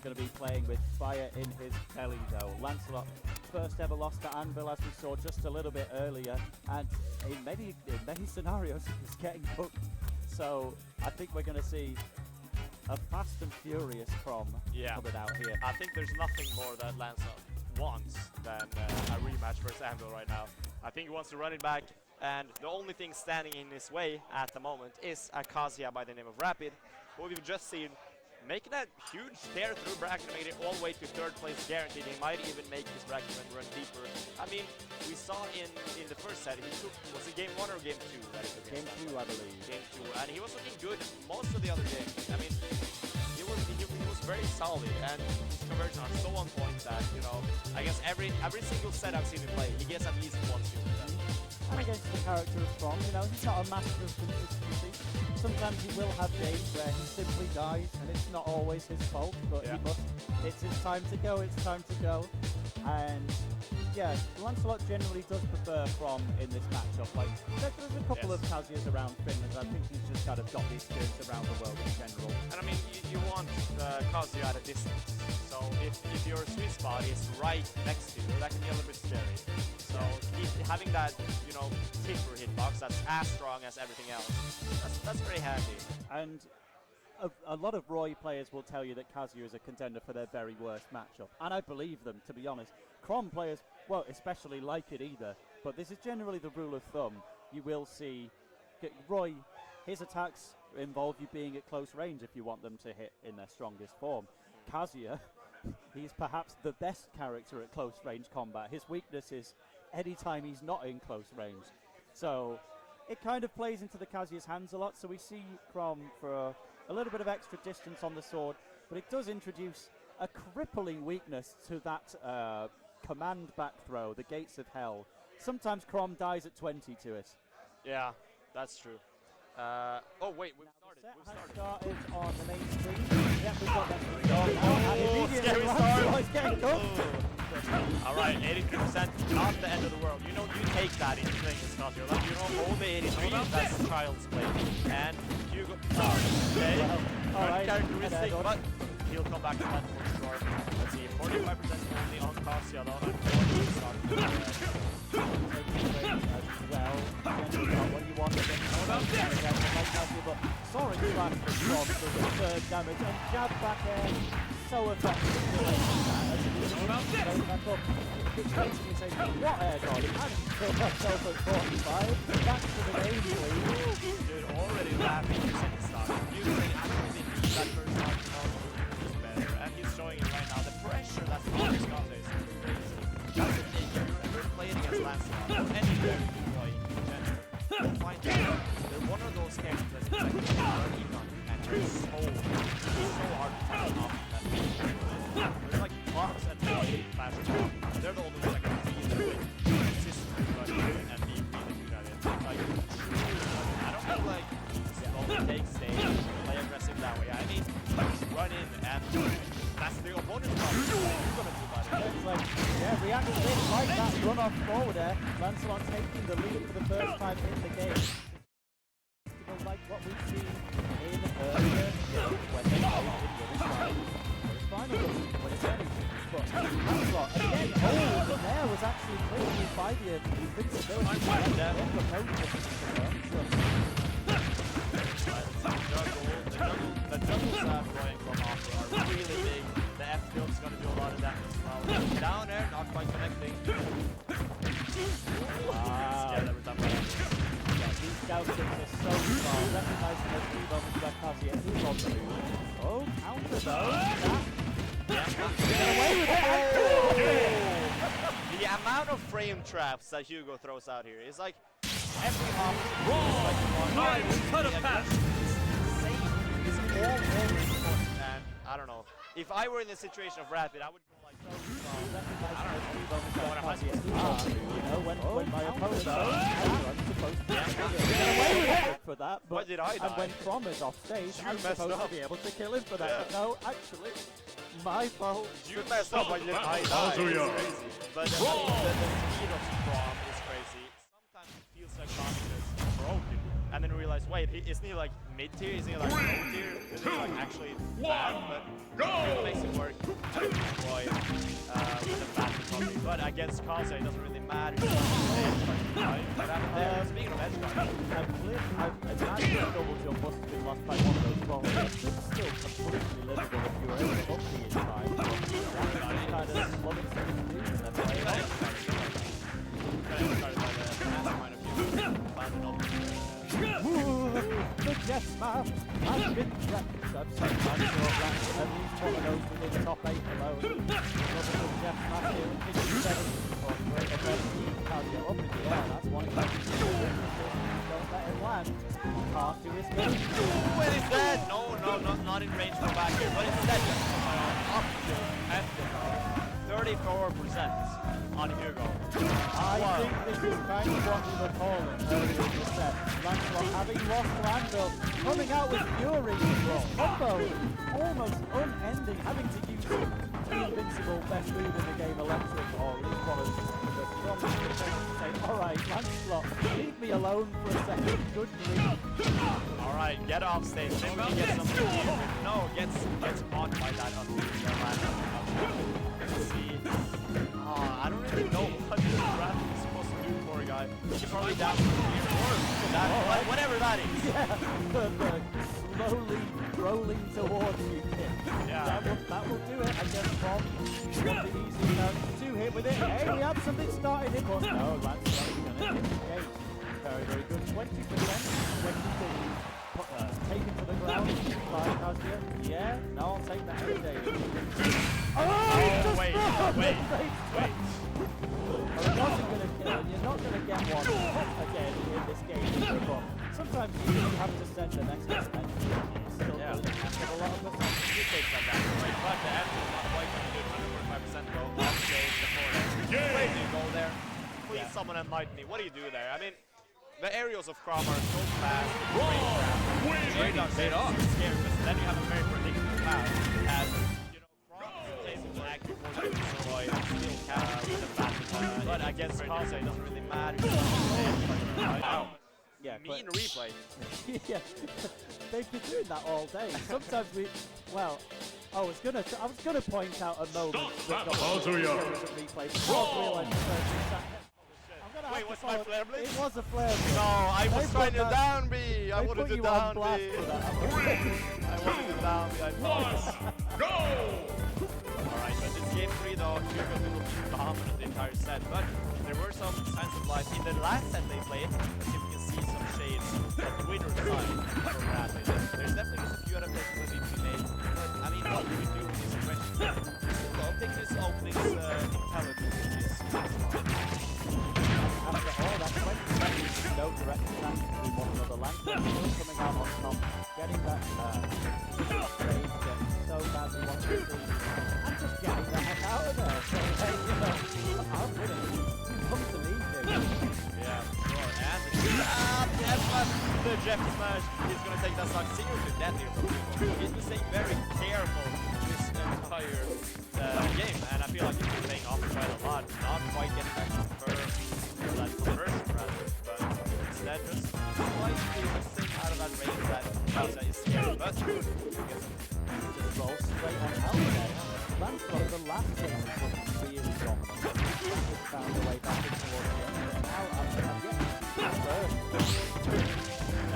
Lancelot going to be playing with fire in his belly, though. Lancelot first ever lost to Anvil, as we saw just a little bit earlier, and in many scenarios he's getting cooked. So I think we're going to see a fast and furious Chrom coming out here. I think there's nothing more that Lancelot wants than a rematch versus Anvil right now. I think he wants to run it back, and the only thing standing in his way at the moment is a Kazuya by the name of R4PID, who we've just seen making a huge tear through bracket, made it all the way to third place guaranteed. He might even make his bracket and run deeper. I mean, we saw in the first set, he took, was it game 1 or game 2? That he took Game 2, I believe. Game 2, and he was looking good most of the other games. I mean, he was very solid, and his conversions are so on point that, you know, I guess every single set I've seen him play, he gets at least 1 2. And against the character of Chrom, you know, he's not a master of consistency. Sometimes he will have games where he simply dies, and it's not always his fault, but he must. It's his time to go, it's time to go. And yeah, Lancelot generally does prefer Chrom in this matchup. Like, there's a couple of Kazuyas around Finland. I think he's just kind of got the experience around the world in general. And I mean, you want Kazuya at a distance. So if your sweet spot is right next to you, that can be a little bit scary. So having that, you know, tipper hitbox that's as strong as everything else, that's very handy. And a lot of Roy players will tell you that Kazuya is a contender for their very worst matchup. And I believe them, to be honest. Chrom players, well, especially like it either. But this is generally the rule of thumb. You will see Roy, his attacks involve you being at close range if you want them to hit in their strongest form. Kazuya, he's perhaps the best character at close range combat. His weakness is anytime he's not in close range. So it kind of plays into the Kazuya's hands a lot. So we see Chrom for a little bit of extra distance on the sword, but it does introduce a crippling weakness to that command back throw, the gates of hell. Sometimes Chrom dies at 20 to it. Yeah, that's true. Oh wait, we've started. On the main screen. Yeah, we've got that start now. Scary start. It's getting cooked. Alright, 82%, not the end of the world. You know, you take that in playing this Kazuya. Like, you know, over 83, that's child's play. And Hugo, okay, uncharacteristic, but he'll come back to that for sure. Let's see, 45% only on Kazuya though, and 40% well, what you want against Soaring flash from Chrom for the third damage, and jab back air, so effective. It's basically saying, what air dodge? And kill myself at 45. Back to the main lead. Dude, already laughing for second stock. Using actually that first stock is better, and he's showing it right now. The pressure that's on his Kazuya is crazy. That's the thing, if you're ever playing against Lancelot, or any very good boy in general, you'll find out they're one of those characters that's like running on, and it's so hard to turn off that thing. There's like Fox and Boy Flash Chrom. They're the only ones that can see the way consistently running and be really good at it. Like, I don't feel like don't take stage, play aggressive that way. I mean, just run in and that's the opponent's problem. What are you gonna do about it? It's like, yeah, reaction like that run off forward there. Lancelot taking the lead for the first time in the game. Like what we've seen in earlier when they played in the final when it's anything. But Lancelot again, but there was actually clearly by the invincibility. The juggles that Roy and Chrom offer are really big. The F-tilt's going to do a lot of damage as well. Down there, not quite connecting. Scared every time. These down kicks are so strong. Recognizing those three moments where Kazuya is on the move. Oh, counter though. Get away with it! The amount of frame traps that Hugo throws out here is like every option. Cut a pass. It's all important, and I don't know. If I were in the situation of R4PID, I would go like so strong. You know, when my opponent I'm supposed to get away with it for that, but why did I die? And when Chrom is off stage, I'm supposed to be able to kill him for that. But no, actually, my fault. You messed up, why did I die? Kazuya. It's crazy. But the speed of Chrom is crazy. Sometimes it feels like Kazuya is broken. and then realize, wait, isn't he like mid tier? Isn't he like low tier? Isn't he like actually bad? But it makes it work. Boy, with a bad recovery. But against Kazuya, it doesn't really matter. Speaking of edge guard, I've imagined double jump must have been lost by one of those balls. It's still completely livable if you were able to up the inside. But that's kind of loving something to do and then play it off. The Jet Smash has been threatened. I've seen Lancelot at least one of those within the top 8 alone. Another good Jet Smash here in 57. Or great event. Kazuya up in the air. That's one of the don't let him land. Can't do his game. Wait, he's dead! No, not in range from back here, but instead just up and 34% on Hugo. I think this is kind of what we were calling earlier in the set. Lancelot having lost Landville, coming out with fury as well. Combo almost unending, having to use the invincible best move in the game, electric, or at least one of the strongest defenses say, alright, Lancelot, leave me alone for a second, good grief. Alright, get off stage, maybe we can get something here. No, gets caught by that unbeatable. Let's see. I don't really know what this draft is supposed to do for a guy. He should probably down here or that, whatever that is. Yeah, the slowly rolling towards you kick. Yeah. That will do it, I guess, from one of the easy notes. 2 hit with it. Hey, we have something started in, but no, Lancelot is going to hit the gate. Very, very good. 20% when you taken to the ground by Kazuya. Yeah, no, I'll take that any day. Oh, wait. Well, it wasn't going to kill, and you're not going to get one again in this game either, but sometimes you have to send the next extension. Still doesn't have a lot of percentage. You take that back. Wait, but the end is not quite going to do 145% go. Off stage, the forward. Where do you go there? Please, someone enlighten me. What do you do there? I mean, the aerials of Chrom are so fast. Straight up, scary, but then you have a very predictable path. And, you know, Chrom plays with an active forward destroy and still catch with a bad recovery. But against Kazuya, it doesn't really matter. Yeah, mean replay. Yeah, they've been doing that all day. Sometimes I was gonna point out a moment that got replay. Wait, what's my flare blade? It was a flare blade. No, I was trying to down B. I wanted to down B. I wanted to down B. I promise. Go! Alright, but in game 3 though, Hugo will be dominant the entire set. But there were some signs of life in the last set they played. As you can see some shades of the winner's side for Bradley. There's definitely just a few adaptations that need to be made. But I mean, what do we do with this question? Well, I think this opening's intelligence is after all that 20 seconds, no direct attack to one another. Lancelot still coming out on top, getting that trade that so badly wants to see, and just getting the heck out of there. So, hey, you know, I'm winning. Come to me, dude. Yeah, sure. And the Jeff Smash is going to take that stock seriously dead here from people. He's been staying very careful this entire game, and I feel like he's been paying off quite a lot. Not quite getting that confirmed. That conversion rather, but instead just slightly missing out of that range that Kazuya is scared. But I guess just roll straight on out there. Lancelot, the last game was really dominant. He found a way back in towards the end, and now I've yet to see first.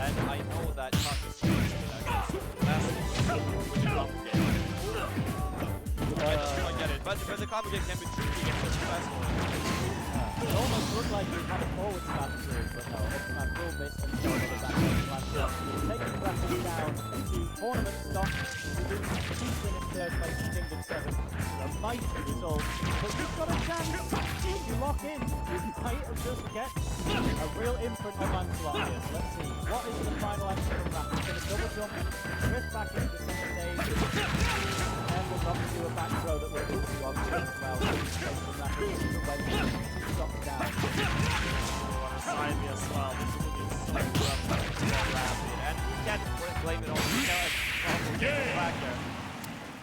And I know that Kazuya's against with the combo game. I just don't get it, but the combo game can be tricky against the fast one. It almost looked like he had a forward smash through, but no, up smash will miss and show the back Lancelot. Taking the graphics down to tournament stock. He's in third place in Kingdom 7. A mighty result, but you've got a chance. If you lock in, you might just get a real imprint of Lancelot here. So let's see. What is the final action from that? He's going to double jump, drift back into the second stage, and we'll probably do a back throw that will move you on to as well. From that into the wedge. Drops down. Side me as well. This will be so rough, so rapid, and we can't blame it all on the back there.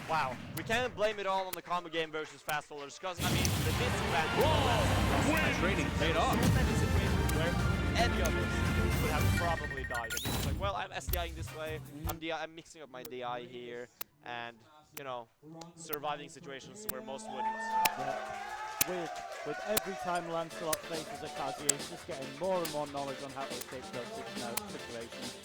Wow, we can't blame it all on the combo game versus fast holders because I mean the disadvantage. Training paid off. Many situations where any of us could have probably died. And he's just like, well, I'm SDIing this way, I'm mixing up my DI here, and, you know, surviving situations where most wouldn't. Yeah. With every time Lancelot faces a Kazuya, he's just getting more and more knowledge on how to escape those situations.